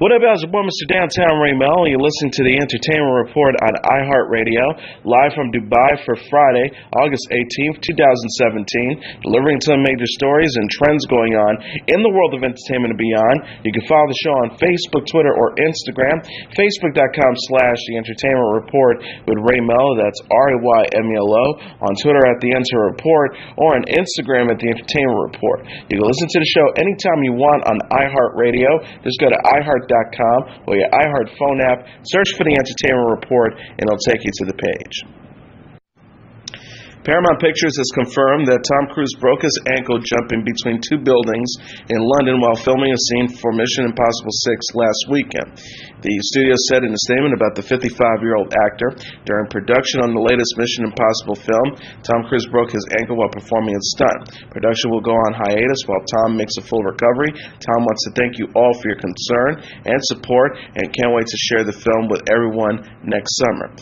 What up, guys? It's Mr. Downtown Ray Mel. You're listening to the Entertainment Report on iHeartRadio, live from Dubai for Friday, August 18th, 2017, delivering some major stories and trends going on in the world of entertainment and beyond. You can follow the show on Facebook, Twitter, or Instagram, facebook.com/The Entertainment Report with Ray Mel, that's RAYMELO, on Twitter at The Enter Report, or on Instagram at The Entertainment Report. You can listen to the show anytime you want on iHeartRadio. Just go to iHeart.com or your iHeart phone app, search for The Entertainment Report, and it'll take you to the page. Paramount Pictures has confirmed that Tom Cruise broke his ankle jumping between two buildings in London while filming a scene for Mission Impossible 6 last weekend. The studio said in a statement about the 55-year-old actor, during production on the latest Mission Impossible film, Tom Cruise broke his ankle while performing a stunt. Production will go on hiatus while Tom makes a full recovery. Tom wants to thank you all for your concern and support and can't wait to share the film with everyone next summer.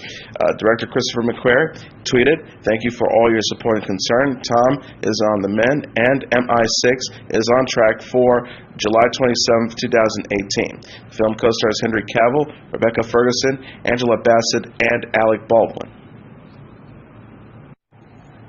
Director Christopher McQuarrie tweeted, "Thank you for all your support and concern. Tom is on the mend, and MI6 is on track for July 27, 2018. The film co-stars Henry Cavill, Rebecca Ferguson, Angela Bassett, and Alec Baldwin."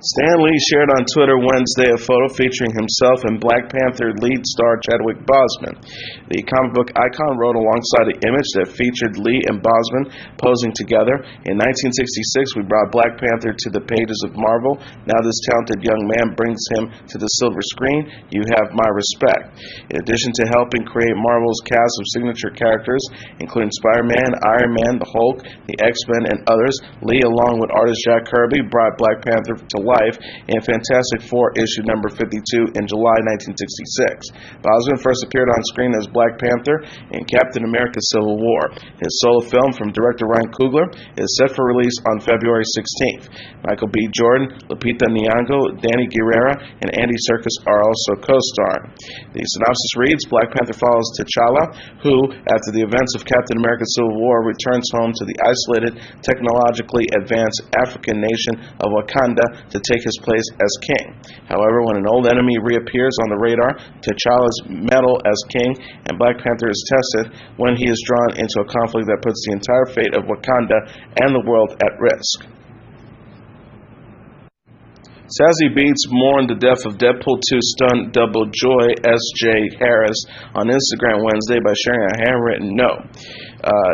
Stan Lee shared on Twitter Wednesday a photo featuring himself and Black Panther lead star Chadwick Boseman. The comic book icon wrote alongside an image that featured Lee and Boseman posing together. "In 1966, we brought Black Panther to the pages of Marvel. Now this talented young man brings him to the silver screen. You have my respect." In addition to helping create Marvel's cast of signature characters, including Spider-Man, Iron Man, the Hulk, the X-Men, and others, Lee, along with artist Jack Kirby, brought Black Panther to life in Fantastic Four issue number 52 in July 1966. Boseman first appeared on screen as Black Panther in Captain America Civil War. His solo film from director Ryan Coogler is set for release on February 16th. Michael B. Jordan, Lupita Nyong'o, Danny Guerrero, and Andy Serkis are also co-starring. The synopsis reads, Black Panther follows T'Challa, who, after the events of Captain America Civil War, returns home to the isolated, technologically advanced African nation of Wakanda to take his place as king. However, when an old enemy reappears on the radar, T'Challa's mettle as king, and Black Panther is tested when he is drawn into a conflict that puts the entire fate of Wakanda and the world at risk. Sassy Beats mourned the death of Deadpool 2 stunt double Joy S.J. Harris on Instagram Wednesday by sharing a handwritten note.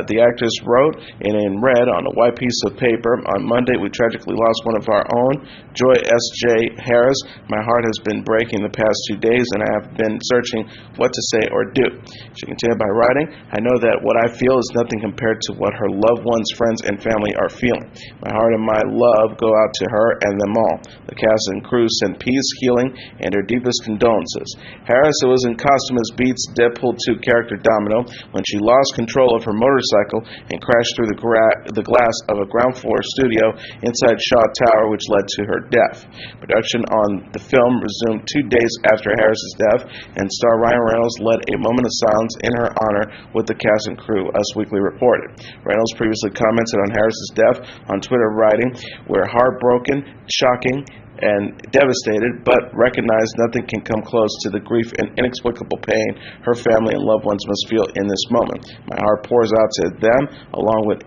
The actress wrote in red on a white piece of paper, "On Monday, we tragically lost one of our own, Joy S.J. Harris. My heart has been breaking the past 2 days, and I have been searching what to say or do." She continued by writing, "I know that what I feel is nothing compared to what her loved ones, friends, and family are feeling. My heart and my love go out to her and them all. The cast and crew send peace, healing, and their deepest condolences." Harris, who was in costume as Beats' Deadpool 2 character Domino when she lost control of her motorcycle and crashed through the glass of a ground floor studio inside Shaw Tower, which led to her death. Production on the film resumed 2 days after Harris's death, and star Ryan Reynolds led a moment of silence in her honor with the cast and crew, Us Weekly reported. Reynolds previously commented on Harris's death on Twitter, writing, "We're heartbroken, shocking, and devastated, but recognize nothing can come close to the grief and inexplicable pain her family and loved ones must feel in this moment. My heart pours out to them, along with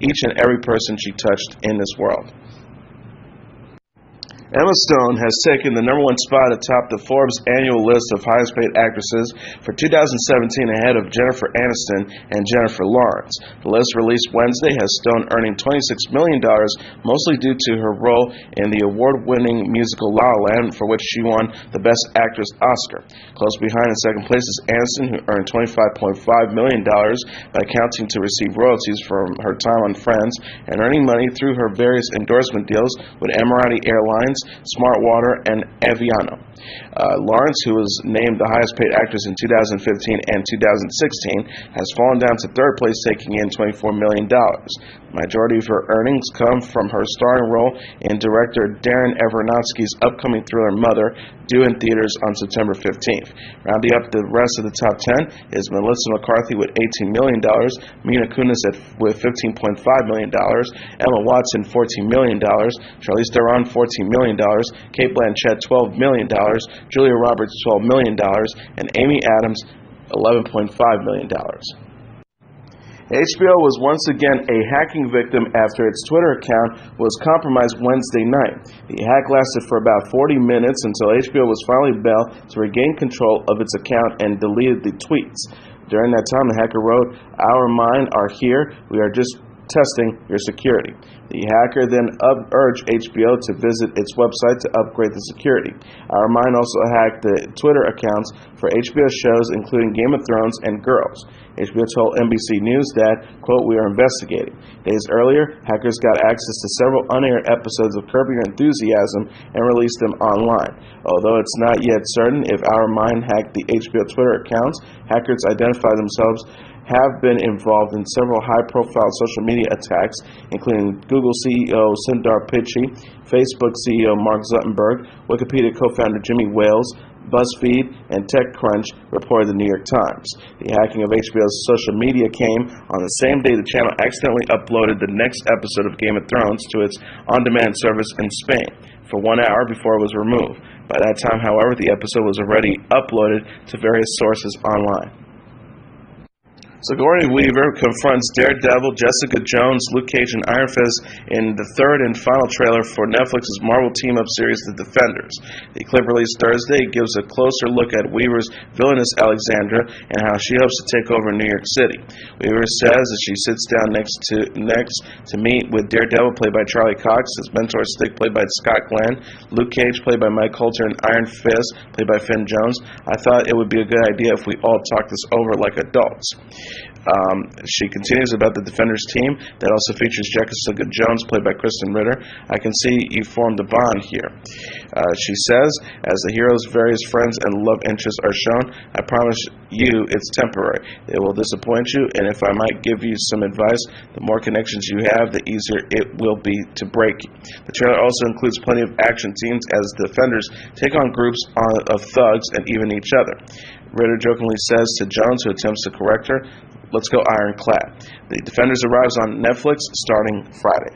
each and every person she touched in this world." Emma Stone has taken the #1 spot atop the Forbes annual list of highest paid actresses for 2017 ahead of Jennifer Aniston and Jennifer Lawrence. The list released Wednesday has Stone earning $26 million, mostly due to her role in the award-winning musical La La Land, for which she won the Best Actress Oscar. Close behind in second place is Aniston, who earned $25.5 million by counting to receive royalties from her time on Friends and earning money through her various endorsement deals with Emirati Airlines, Smart Water, and Aviano. Lawrence, who was named the highest paid actress in 2015 and 2016, has fallen down to third place, taking in $24 million. The majority of her earnings come from her starring role in director Darren Aronofsky's upcoming thriller Mother, due in theaters on September 15th. Rounding up the rest of the top 10 is Melissa McCarthy with $18 million, Mila Kunis with $15.5 million, Emma Watson $14 million, Charlize Theron $14 million, Cate Blanchett $12 million, Julia Roberts $12 million, and Amy Adams $11.5 million. HBO was once again a hacking victim after its Twitter account was compromised Wednesday night. The hack lasted for about 40 minutes until HBO was finally able to regain control of its account and deleted the tweets. During that time, the hacker wrote, "Our mind are here. We are just testing your security." The hacker then urged HBO to visit its website to upgrade the security. Our Mind also hacked the Twitter accounts for HBO shows including Game of Thrones and Girls. HBO told NBC News that, quote, "We are investigating." Days earlier, hackers got access to several unaired episodes of Curb Your Enthusiasm and released them online. Although it's not yet certain if Our Mind hacked the HBO Twitter accounts, hackers identified themselves have been involved in several high-profile social media attacks, including Google CEO Sundar Pichai, Facebook CEO Mark Zuckerberg, Wikipedia co-founder Jimmy Wales, BuzzFeed, and TechCrunch, reported the New York Times. The hacking of HBO's social media came on the same day the channel accidentally uploaded the next episode of Game of Thrones to its on-demand service in Spain for 1 hour before it was removed. By that time, however, the episode was already uploaded to various sources online. Sigourney Weaver confronts Daredevil, Jessica Jones, Luke Cage, and Iron Fist in the third and final trailer for Netflix's Marvel team-up series The Defenders. The clip released Thursday gives a closer look at Weaver's villainous Alexandra and how she hopes to take over New York City. Weaver says as she sits down next to meet with Daredevil, played by Charlie Cox, his mentor Stick, played by Scott Glenn, Luke Cage, played by Mike Coulter, and Iron Fist, played by Finn Jones, "I thought it would be a good idea if we all talked this over like adults." She continues about the Defenders team that also features Jessica Jones, played by Kristen Ritter. "I can see you formed a bond here." She says, as the hero's various friends and love interests are shown, "I promise you it's temporary. It will disappoint you, and if I might give you some advice, the more connections you have, the easier it will be to break you." The trailer also includes plenty of action scenes as the Defenders take on groups of thugs and even each other. Ritter jokingly says to Jones, who attempts to correct her, "Let's go ironclad." The Defenders arrives on Netflix starting Friday.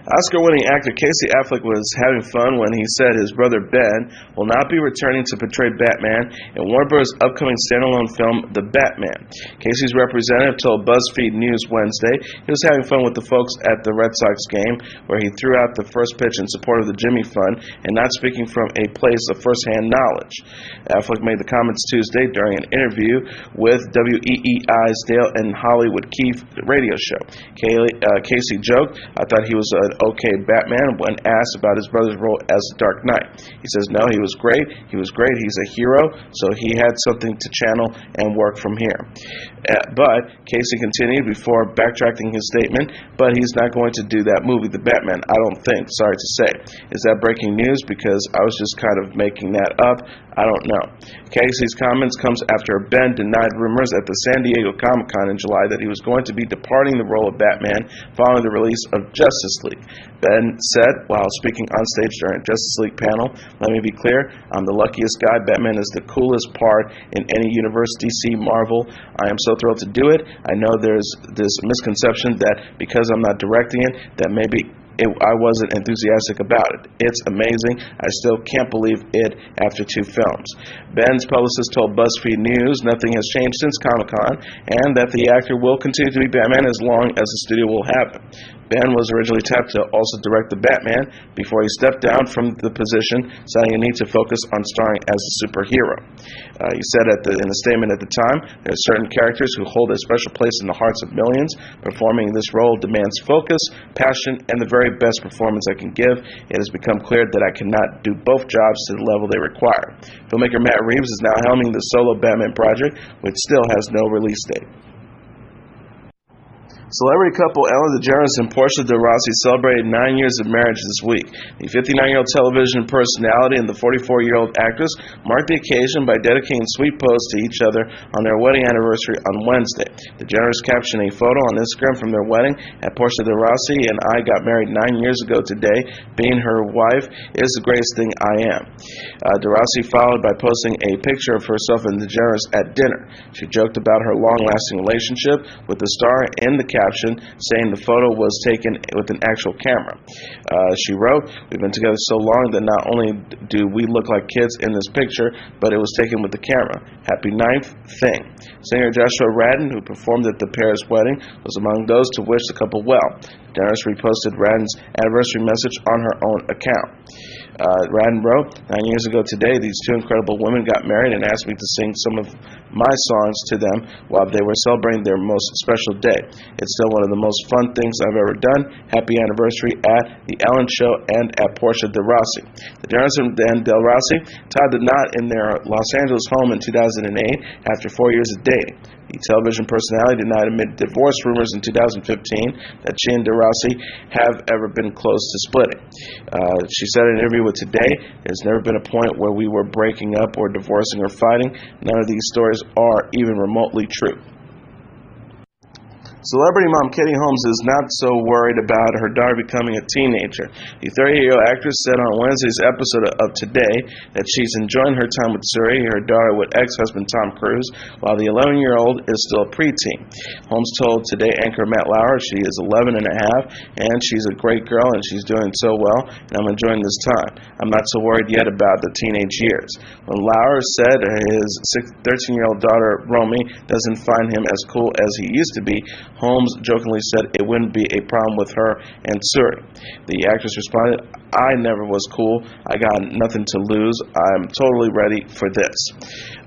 Oscar-winning actor Casey Affleck was having fun when he said his brother Ben will not be returning to portray Batman in Warner Bros.' upcoming standalone film, The Batman. Casey's representative told BuzzFeed News Wednesday he was having fun with the folks at the Red Sox game, where he threw out the first pitch in support of the Jimmy Fund and not speaking from a place of first-hand knowledge. Affleck made the comments Tuesday during an interview with WEEI's Dale and Hollywood Keefe radio show. Casey joked, "I thought he was an okay Batman," when asked about his brother's role as the Dark Knight. He says, "No, he was great. He was great. He's a hero, so he had something to channel and work from here." But Casey continued before backtracking his statement, "But he's not going to do that movie, The Batman, I don't think. Sorry to say. Is that breaking news? Because I was just kind of making that up. I don't know." Casey's comments comes after Ben denied rumors at the San Diego Comic-Con in July that he was going to be departing the role of Batman following the release of Justice League. Ben said, while speaking on stage during a Justice League panel, "Let me be clear, I'm the luckiest guy. Batman is the coolest part in any universe, DC, Marvel. I am so thrilled to do it. I know there's this misconception that because I'm not directing it, that maybe I wasn't enthusiastic about it. It's amazing. I still can't believe it after 2 films." Ben's publicist told BuzzFeed News nothing has changed since Comic-Con and that the actor will continue to be Batman as long as the studio will have him. Ben was originally tapped to also direct The Batman before he stepped down from the position, citing a need to focus on starring as a superhero. He said in a statement at the time, "There are certain characters who hold a special place in the hearts of millions. Performing this role demands focus, passion, and the very best performance I can give. It has become clear that I cannot do both jobs to the level they require." Filmmaker Matt Reeves is now helming the solo Batman project, which still has no release date. Celebrity couple Ellen DeGeneres and Portia de Rossi celebrated 9 years of marriage this week. The 59-year-old television personality and the 44-year-old actress marked the occasion by dedicating sweet posts to each other on their wedding anniversary on Wednesday. DeGeneres captioned a photo on Instagram from their wedding at "Portia de Rossi and I got married 9 years ago today. Being her wife is the greatest thing I am." De Rossi followed by posting a picture of herself and DeGeneres at dinner. She joked about her long-lasting relationship with the star in the caption saying the photo was taken with an actual camera. She wrote, "We've been together so long that not only do we look like kids in this picture, but it was taken with the camera. Happy 9th thing." Singer Joshua Radin, who performed at the Paris wedding, was among those to wish the couple well. Dennis reposted Radin's anniversary message on her own account. Radin wrote, 9 years ago today, these two incredible women got married and asked me to sing some of my songs to them while they were celebrating their most special day. It's still one of the most fun things I've ever done. Happy anniversary at The Ellen Show and at Portia de Rossi. The Dennis and Del Rossi tied the knot in their Los Angeles home in 2008 after 4 years of dating. The television personality denied amid divorce rumors in 2015 that she and De Rossi have ever been close to splitting. She said in an interview with Today, "There's never been a point where we were breaking up or divorcing or fighting. None of these stories are even remotely true." Celebrity mom Katie Holmes is not so worried about her daughter becoming a teenager. The 38-year-old actress said on Wednesday's episode of Today that she's enjoying her time with Suri, her daughter with ex-husband Tom Cruise, while the 11-year-old is still a preteen. Holmes told Today anchor Matt Lauer she is 11 and a half and she's a great girl and she's doing so well and I'm enjoying this time. I'm not so worried yet about the teenage years. When Lauer said his 13-year-old daughter Romy doesn't find him as cool as he used to be, Holmes jokingly said it wouldn't be a problem with her and Suri. The actress responded, "I never was cool. I got nothing to lose. I'm totally ready for this."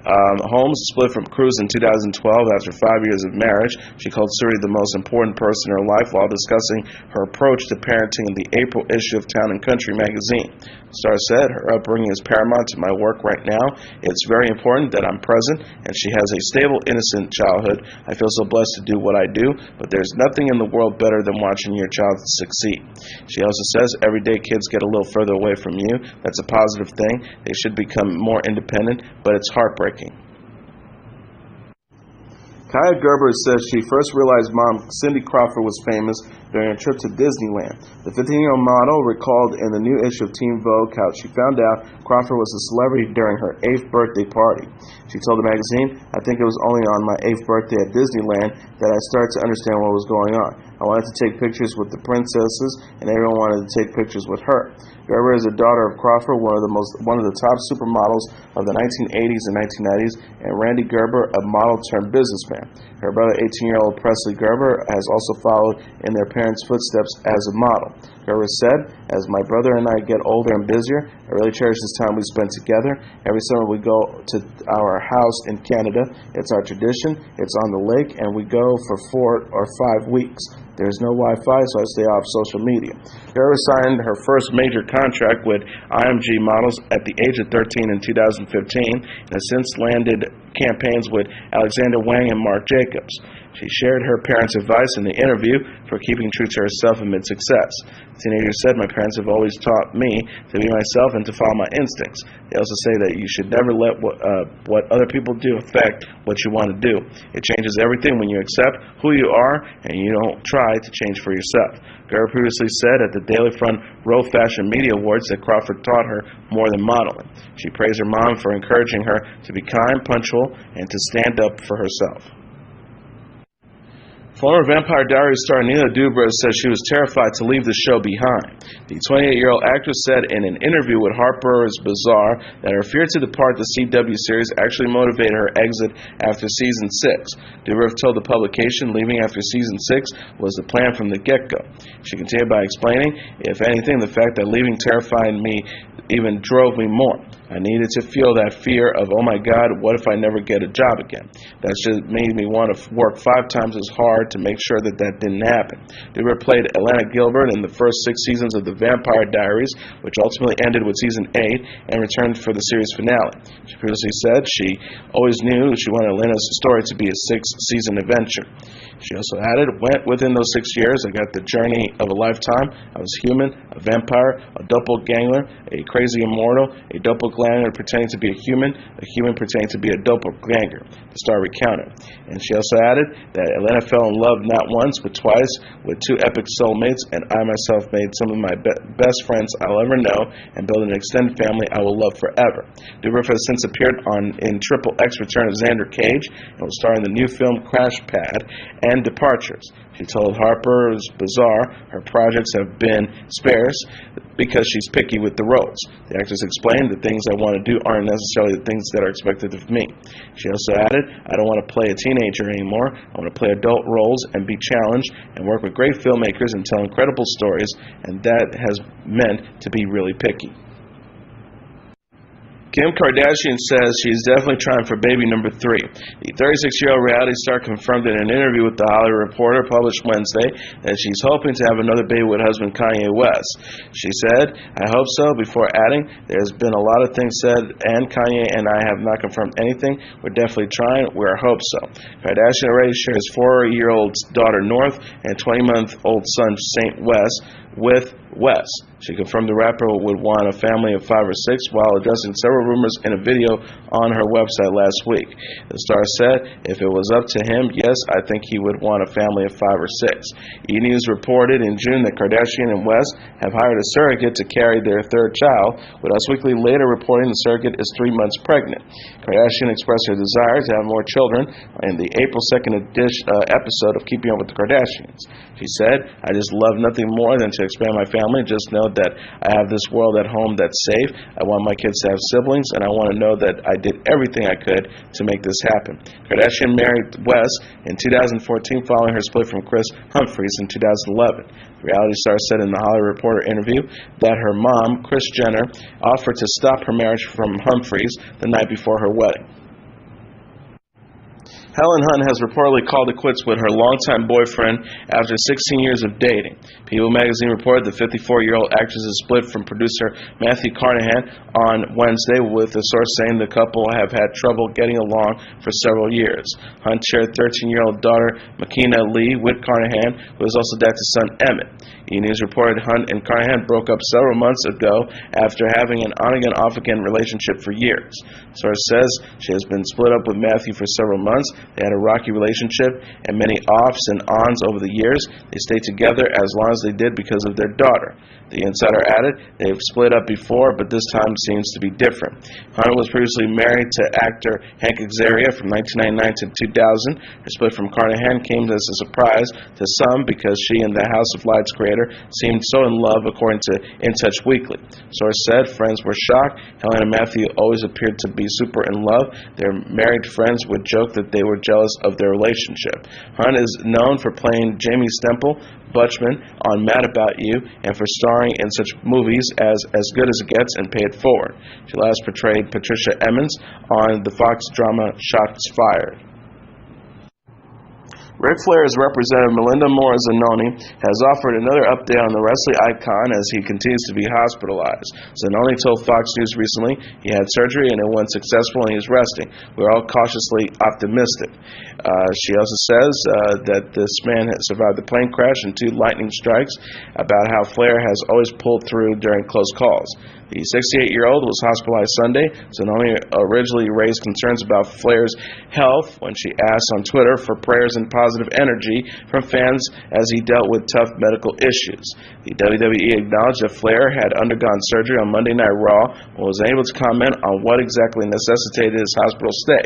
Holmes split from Cruise in 2012 after 5 years of marriage. She called Suri the most important person in her life while discussing her approach to parenting in the April issue of Town and Country magazine. The star said, "Her upbringing is paramount to my work right now. It's very important that I'm present, and she has a stable, innocent childhood. I feel so blessed to do what I do, but there's nothing in the world better than watching your child succeed." She also says, "Every day kids get a little further away from you. That's a positive thing. They should become more independent, but it's heartbreaking." Kaya Gerber says she first realized mom Cindy Crawford was famous during a trip to Disneyland. The 15-year-old model recalled in the new issue of Teen Vogue how she found out Crawford was a celebrity during her 8th birthday party. She told the magazine, "I think it was only on my 8th birthday at Disneyland that I started to understand what was going on. I wanted to take pictures with the princesses, and everyone wanted to take pictures with her." Gerber is the daughter of Crawford, one of the top supermodels of the 1980s and 1990s, and Randy Gerber, a model turned businessman. Her brother, 18-year-old Presley Gerber, has also followed in their parents' footsteps as a model. Gerber said, "As my brother and I get older and busier, I really cherish this time we spend together. Every summer we go to our house in Canada. It's our tradition. It's on the lake, and we go for 4 or 5 weeks. There's no Wi-Fi, so I stay off social media." Gerber signed her first major contract with IMG Models at the age of 13 in 2015 and has since landed campaigns with Alexander Wang and Marc Jacobs. She shared her parents' advice in the interview for keeping true to herself amid success. The teenager said, "My parents have always taught me to be myself and to follow my instincts. They also say that you should never let what other people do affect what you want to do. It changes everything when you accept who you are and you don't try to change for yourself." Gerber previously said at the Daily Front Row Fashion Media Awards that Crawford taught her more than modeling. She praised her mom for encouraging her to be kind, punctual, and to stand up for herself. Former Vampire Diaries star Neela Dubras says she was terrified to leave the show behind. The 28-year-old actress said in an interview with Harper's Bazaar that her fear to depart the CW series actually motivated her exit after season 6. Dubras told the publication leaving after season 6 was the plan from the get-go. She continued by explaining, "If anything, the fact that leaving terrified me even drove me more. I needed to feel that fear of, oh my God, what if I never get a job again? That just made me want to work 5 times as hard to make sure that that didn't happen." Dubras played Atlanta Gilbert in the first 6 seasons of The Vampire Diaries, which ultimately ended with season 8 and returned for the series finale. She previously said she always knew she wanted Atlanta's story to be a 6-season adventure. She also added, within those 6 years, I got the journey of a lifetime. I was human, a vampire, a doppelganger, a crazy immortal, a doppelganger, doppelganger pretending to be a human pretending to be a doppelganger, the star recounted. And she also added that Atlanta fell in love not once but twice with two epic soulmates, and I myself made some of my best friends I'll ever know and built an extended family I will love forever. Dourif has since appeared in Triple X Return of Xander Cage and will star in the new film Crash Pad and Departures. She told Harper's Bazaar her projects have been sparse because she's picky with the roles. The actress explained, the things I want to do aren't necessarily the things that are expected of me. She also added, I don't want to play a teenager anymore. I want to play adult roles and be challenged and work with great filmmakers and tell incredible stories, and that has meant to be really picky. Kim Kardashian says she's definitely trying for baby number 3. The 36-year-old reality star confirmed in an interview with The Hollywood Reporter published Wednesday that she's hoping to have another baby with husband Kanye West. She said, I hope so, before adding, there's been a lot of things said, and Kanye and I have not confirmed anything. We're definitely trying. We're hope so. Kardashian already shares 4-year-old daughter North and 20-month-old son Saint West with West. She confirmed the rapper would want a family of 5 or 6 while addressing several rumors in a video on her website last week. The star said, if it was up to him, yes, I think he would want a family of 5 or 6. E! News reported in June that Kardashian and West have hired a surrogate to carry their 3rd child, with Us Weekly later reporting the surrogate is 3 months pregnant. Kardashian expressed her desire to have more children in the April 2nd episode of Keeping Up with the Kardashians. She said, I just love nothing more than to expand my family. Just know that I have this world at home that's safe. I want my kids to have siblings, and I want to know that I did everything I could to make this happen. Kardashian married West in 2014 following her split from Chris Humphries in 2011. The reality star said in the Hollywood Reporter interview that her mom, Kris Jenner, offered to stop her marriage from Humphries the night before her wedding. Helen Hunt has reportedly called it quits with her longtime boyfriend after 16 years of dating. People magazine reported the 54-year-old actress is split from producer Matthew Carnahan on Wednesday, with a source saying the couple have had trouble getting along for several years. Hunt shared 13-year-old daughter Makina Lee with Carnahan, who is also dad to son Emmett. E! News reported Hunt and Carnahan broke up several months ago after having an on-again, off-again relationship for years. The source says she has been split up with Matthew for several months. They had a rocky relationship and many offs and ons over the years. They stayed together as long as they did because of their daughter. The insider added, they've split up before, but this time seems to be different. Hunt was previously married to actor Hank Azaria from 1999 to 2000. Her split from Carnahan came as a surprise to some because she and the House of Lights creator seemed so in love, according to In Touch Weekly. Source said friends were shocked. Helen and Matthew always appeared to be super in love. Their married friends would joke that they were jealous of their relationship. Hunt is known for playing Jamie Stemple Butchman on Mad About You and for starring in such movies as Good as It Gets and Pay It Forward. She last portrayed Patricia Emmons on the Fox drama Shots Fired. Ric Flair's representative Melinda Moore Zanoni has offered another update on the wrestling icon as he continues to be hospitalized. Zanoni told Fox News recently he had surgery and it went successful and he's resting. We're all cautiously optimistic. She also says that this man has survived the plane crash and 2 lightning strikes, about how Flair has always pulled through during close calls. The 68-year-old was hospitalized Sunday. Zanoni originally raised concerns about Flair's health when she asked on Twitter for prayers and positive energy from fans as he dealt with tough medical issues. The WWE acknowledged that Flair had undergone surgery on Monday Night Raw but was unable to comment on what exactly necessitated his hospital stay.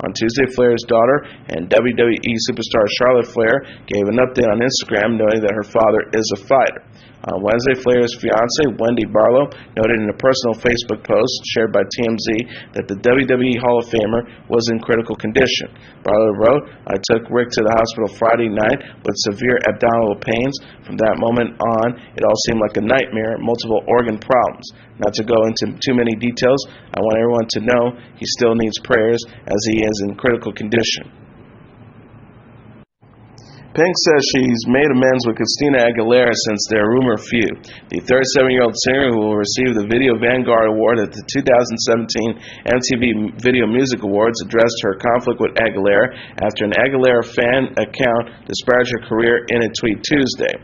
On Tuesday, Flair's daughter and WWE superstar Charlotte Flair gave an update on Instagram, noting that her father is a fighter. On Wednesday, Flair's fiancée, Wendy Barlow, noted in a personal Facebook post shared by TMZ that the WWE Hall of Famer was in critical condition. Barlow wrote, I took Rick to the hospital Friday night with severe abdominal pains. From that moment on, it all seemed like a nightmare, multiple organ problems. Not to go into too many details, I want everyone to know he still needs prayers as he is in critical condition. Pink says she's made amends with Christina Aguilera since their rumor feud. The 37-year-old singer, who will receive the Video Vanguard Award at the 2017 MTV Video Music Awards, addressed her conflict with Aguilera after an Aguilera fan account disparaged her career in a tweet Tuesday.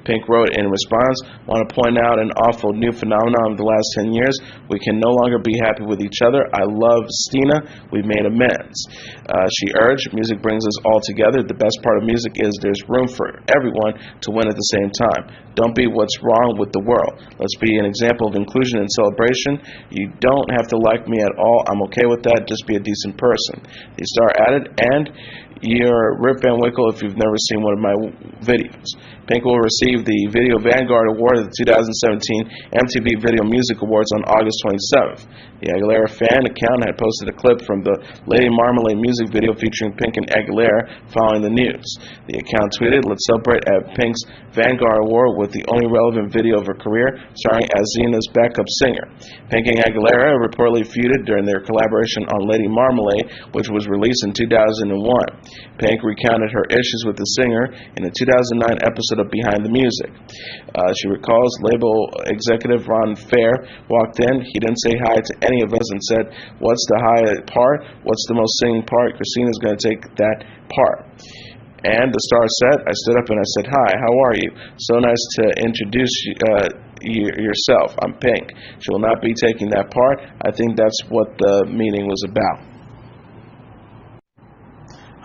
Pink wrote in response, "Want to point out an awful new phenomenon of the last 10 years. We can no longer be happy with each other. I love Stina. We've made amends." She urged, "Music brings us all together. The best part of music is there's room for everyone to win at the same time. Don't be what's wrong with the world. Let's be an example of inclusion and celebration. You don't have to like me at all. I'm okay with that. Just be a decent person." The star added, "And you're Rip Van Winkle if you've never seen one of my videos." Pink will receive the Video Vanguard Award at the 2017 MTV Video Music Awards on August 27th. The Aguilera fan account had posted a clip from the Lady Marmalade music video featuring Pink and Aguilera following the news. The account tweeted, "Let's celebrate at Pink's Vanguard Award with the only relevant video of her career, starring as Xena's backup singer." Pink and Aguilera reportedly feuded during their collaboration on Lady Marmalade, which was released in 2001. Pink recounted her issues with the singer in a 2009 episode of Behind the Music. She recalls label executive Ron Fair walked in. He didn't say hi to any of us and said, "What's the high part? What's the most singing part? Christina's going to take that part." And the star said, "I stood up and I said, 'Hi, how are you? So nice to introduce yourself. I'm Pink.' She will not be taking that part. I think that's what the meeting was about."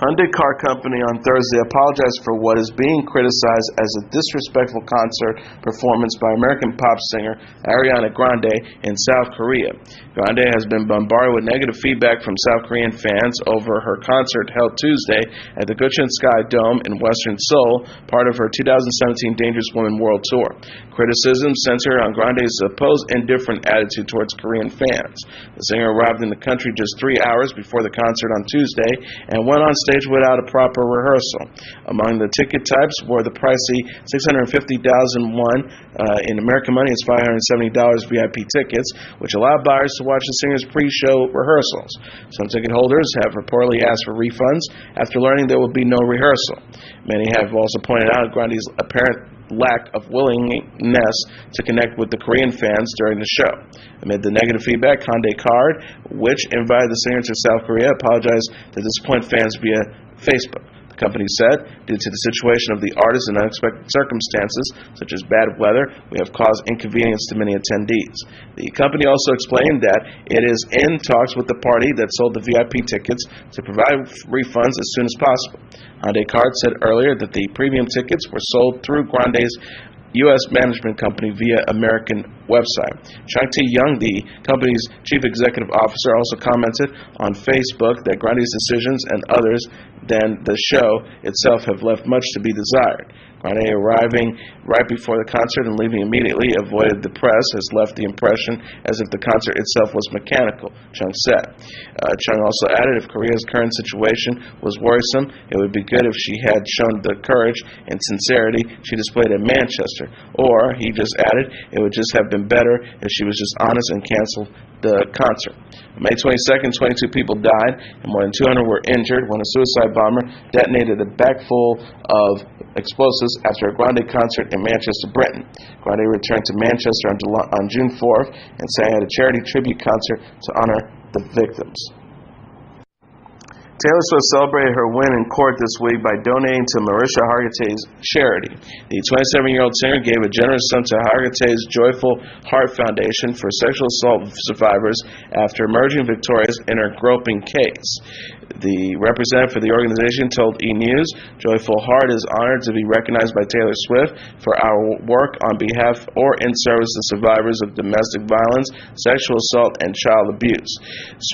Hyundai Car Company on Thursday apologized for what is being criticized as a disrespectful concert performance by American pop singer Ariana Grande in South Korea. Grande has been bombarded with negative feedback from South Korean fans over her concert held Tuesday at the Gyeongsang Sky Dome in Western Seoul, part of her 2017 Dangerous Woman World Tour. Criticism centered on Grande's supposed indifferent attitude towards Korean fans. The singer arrived in the country just 3 hours before the concert on Tuesday and went on stage without a proper rehearsal. Among the ticket types were the pricey $650,000 won. In American money, it's $570 VIP tickets, which allow buyers to watch the singer's pre-show rehearsals. Some ticket holders have reportedly asked for refunds after learning there will be no rehearsal. Many have also pointed out Grande's apparent lack of willingness to connect with the Korean fans during the show. Amid the negative feedback, Hyundai Card, which invited the singer to South Korea, apologized to disappoint fans via Facebook. The company said, "Due to the situation of the artist and unexpected circumstances, such as bad weather, we have caused inconvenience to many attendees." The company also explained that it is in talks with the party that sold the VIP tickets to provide refunds as soon as possible. Hyundai Card said earlier that the premium tickets were sold through Grande's U.S. management company via American website. Chang Tae-young, the company's chief executive officer, also commented on Facebook that Grande's decisions and others than the show itself have left much to be desired. Grande arriving right before the concert and leaving immediately avoided the press has left the impression as if the concert itself was mechanical, Chung said. Chung also added if Korea's current situation was worrisome, it would be good if she had shown the courage and sincerity she displayed at Manchester. Or, he just added, it would just have been better if she was just honest and canceled the concert. On May 22nd, 22 people died and more than 200 were injured when a suicide bomber detonated a bag full of explosives after a Grande concert in Manchester, Britain. Grande returned to Manchester on June 4th and sang at a charity tribute concert to honor the victims. Taylor Swift celebrated her win in court this week by donating to Marisha Hargitay's charity. The 27-year-old singer gave a generous sum to Hargitay's Joyful Heart Foundation for sexual assault survivors after emerging victorious in her groping case. The representative for the organization told E! News, "Joyful Heart is honored to be recognized by Taylor Swift for our work on behalf or in service to survivors of domestic violence, sexual assault, and child abuse."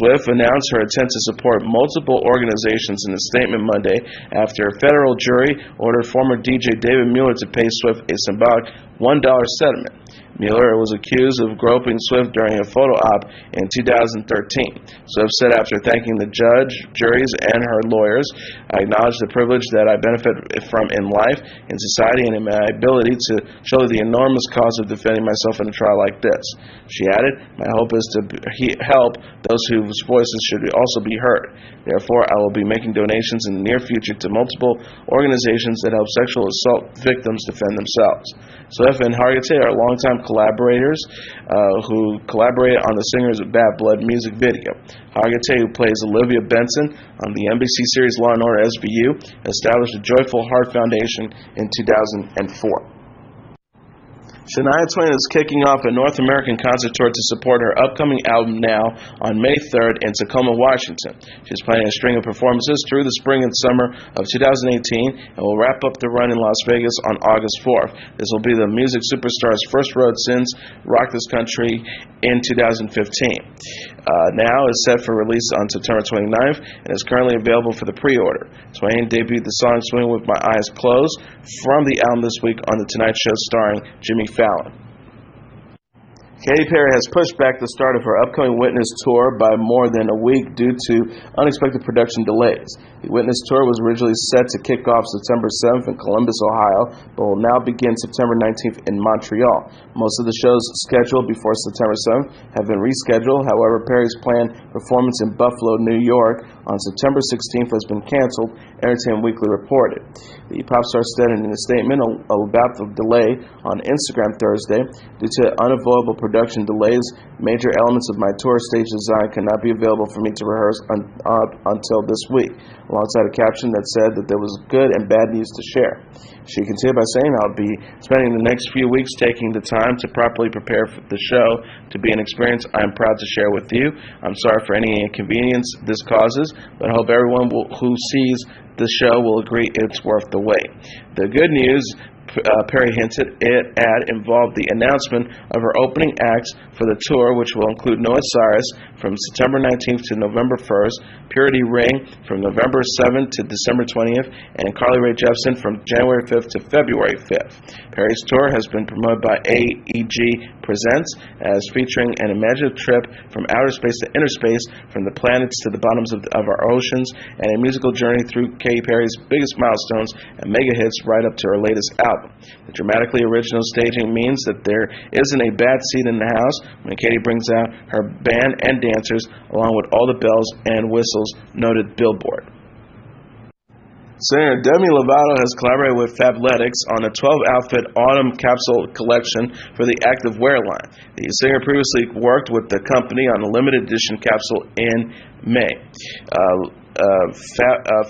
Swift announced her intent to support multiple organizations in a statement Monday after a federal jury ordered former DJ David Mueller to pay Swift a symbolic $1 settlement. Mueller was accused of groping Swift during a photo op in 2013. Swift said after thanking the judge, juries, and her lawyers, "I acknowledge the privilege that I benefit from in life, in society, and in my ability to show the enormous cost of defending myself in a trial like this." She added, "My hope is to help those whose voices should also be heard. Therefore, I will be making donations in the near future to multiple organizations that help sexual assault victims defend themselves." Swift and Hargitay are longtime collaborators who collaborated on the singer's Bad Blood music video. Hargitay, who plays Olivia Benson on the NBC series Law & Order SVU, established the Joyful Heart Foundation in 2004. Shania Twain is kicking off a North American concert tour to support her upcoming album Now on May 3rd in Tacoma, Washington. She's planning a string of performances through the spring and summer of 2018 and will wrap up the run in Las Vegas on August 4th. This will be the music superstar's first road since Rock This Country in 2015. Now is set for release on September 29th and is currently available for the pre-order. Twain debuted the song Swing With My Eyes Closed from the album this week on The Tonight Show starring Jimmy Fallon. Katy Perry has pushed back the start of her upcoming Witness Tour by more than a week due to unexpected production delays. The Witness Tour was originally set to kick off September 7th in Columbus, Ohio, but will now begin September 19th in Montreal. Most of the shows scheduled before September 7th have been rescheduled. However, Perry's planned performance in Buffalo, New York on September 16th has been canceled, Entertainment Weekly reported. The pop star said in a statement about the delay on Instagram Thursday, "Due to unavoidable production delays, major elements of my tour stage design could not be available for me to rehearse until this week," alongside a caption that said that there was good and bad news to share. She continued by saying, "I'll be spending the next few weeks taking the time to properly prepare for the show to be an experience I am proud to share with you. I'm sorry for any inconvenience this causes, but I hope everyone who sees the show will agree it's worth the wait." The good news, Perry hinted at, involved the announcement of her opening acts for the tour, which will include Noah Cyrus from September 19th to November 1st, Purity Ring from November 7th to December 20th, and Carly Rae Jepsen from January 5th to February 5th. Perry's tour has been promoted by AEG Presents as featuring an imaginative trip from outer space to inner space, from the planets to the bottoms of our oceans, and a musical journey through Katy Perry's biggest milestones and mega hits right up to her latest album. The dramatically original staging means that there isn't a bad seat in the house when Katy brings out her band and dancers along with all the bells and whistles, noted Billboard. Singer Demi Lovato has collaborated with Fabletics on a 12-outfit autumn capsule collection for the activewear line. The singer previously worked with the company on a limited edition capsule in May.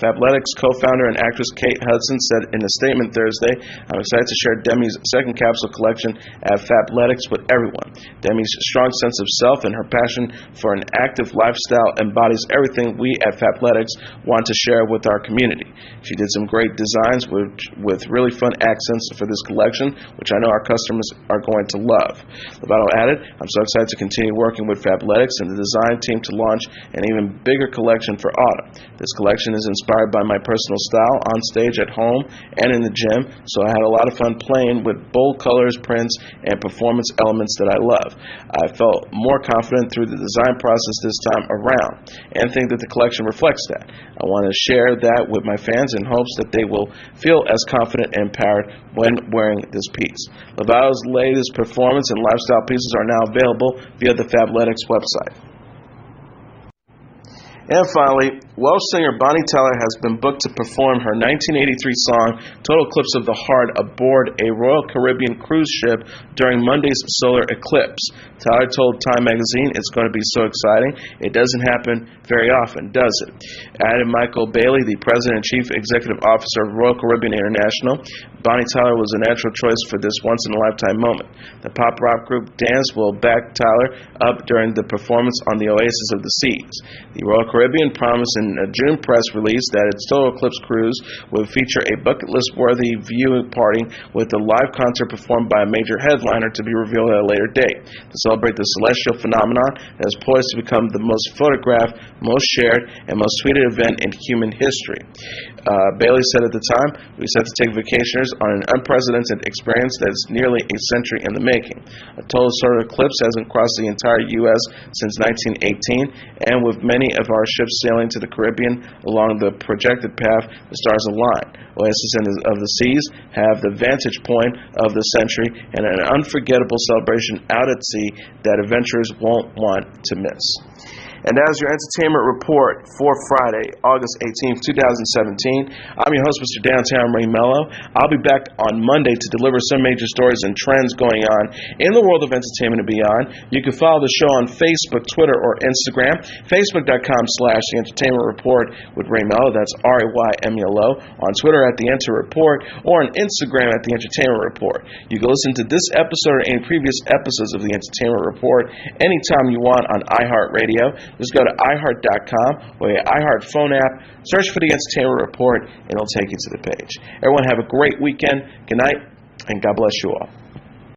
Fabletics co-founder and actress Kate Hudson said in a statement Thursday, "I'm excited to share Demi's second capsule collection at Fabletics with everyone. Demi's strong sense of self and her passion for an active lifestyle embodies everything we at Fabletics want to share with our community." She did some great designs with really fun accents for this collection, which I know our customers are going to love. Lovato added, "I'm so excited to continue working with Fabletics and the design team to launch an even bigger collection for autumn. This collection is inspired by my personal style on stage, at home, and in the gym, so I had a lot of fun playing with bold colors, prints, and performance elements that I love. I felt more confident through the design process this time around, and think that the collection reflects that. I want to share that with my fans in hopes that they will feel as confident and empowered when wearing this piece." Lovato's latest performance and lifestyle pieces are now available via the Fabletics website. And finally, Welsh singer Bonnie Tyler has been booked to perform her 1983 song Total Eclipse of the Heart aboard a Royal Caribbean cruise ship during Monday's solar eclipse. Tyler told Time magazine, "It's going to be so exciting. It doesn't happen very often, does it?" Added Michael Bailey, the president and chief executive officer of Royal Caribbean International, "Bonnie Tyler was a natural choice for this once-in-a-lifetime moment." The pop rock group Dance will back Tyler up during the performance on the Oasis of the Seas. The Royal Caribbean promised in a June press release that its Total Eclipse cruise would feature a bucket list worthy viewing party with a live concert performed by a major headliner to be revealed at a later date to celebrate the celestial phenomenon that is poised to become the most photographed, most shared, and most tweeted event in human history. Bailey said at the time, "We set to take vacationers on an unprecedented experience that is nearly a century in the making. A total solar eclipse hasn't crossed the entire U.S. since 1918, and with many of our ships sailing to the Caribbean along the projected path, the stars align. Oasis of the Seas have the vantage point of the century and an unforgettable celebration out at sea that adventurers won't want to miss." And that is your entertainment report for Friday, August 18th, 2017. I'm your host, Mr. Downtown Ray Mello. I'll be back on Monday to deliver some major stories and trends going on in the world of entertainment and beyond. You can follow the show on Facebook, Twitter, or Instagram. Facebook.com/The Entertainment Report with Ray Mello. That's RAYMELO. On Twitter at The Enter Report, or on Instagram at The Entertainment Report. You can listen to this episode or any previous episodes of The Entertainment Report anytime you want on iHeartRadio. Just go to iHeart.com or your iHeart phone app, search for The Entertainment Report, and it'll take you to the page. Everyone have a great weekend. Good night, and God bless you all.